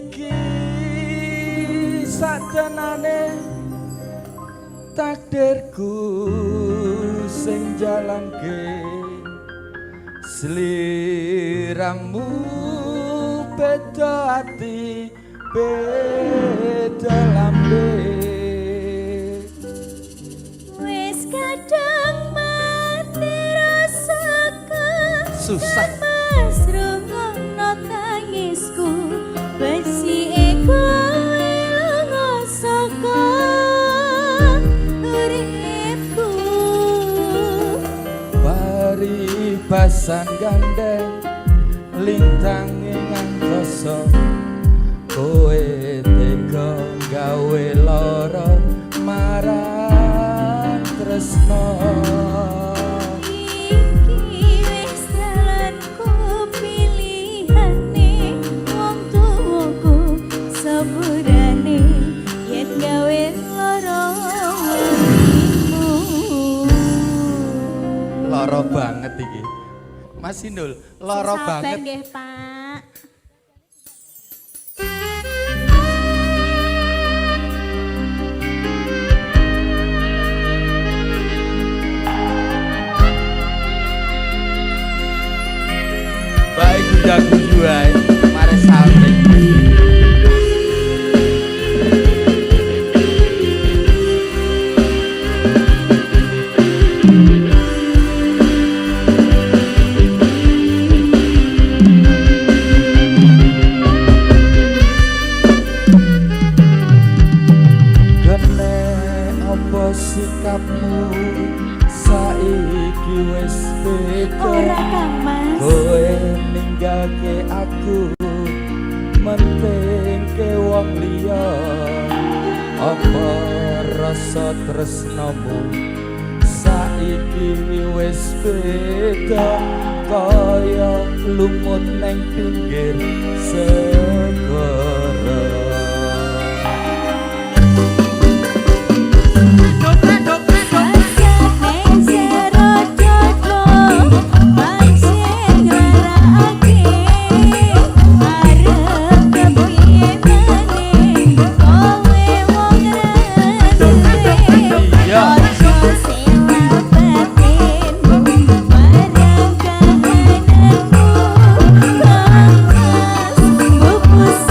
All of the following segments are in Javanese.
iki satenane takdirku sing jalanke sliramu beda ati beda lambe wis kadang mati rasaku susah mas rungono tangisku besi ego lunga saka uripku paribasan gandeng lintang ngantoso kowe tega gawe lara marang tresno iki wis dalanku pilihane wong tuwaku saburane yen gawe lara lara banget iki Mas Indul lara banget nggih Pak. baik jago juai mare salting sikapmu saiki wis beda ora Kang Mas kowe ninggalke aku mentingke wong liya apa rasa tresnamu saiki wis beda kaya lumut neng pinggir segara Bupus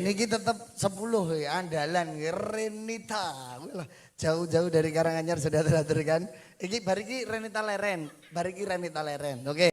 niki tetap 10 ya, andalan Renita. Wah, jauh-jauh dari Karanganyar sudah teraturkan. Iki bariki Renita Leren, bariki Renita Leren. Oke.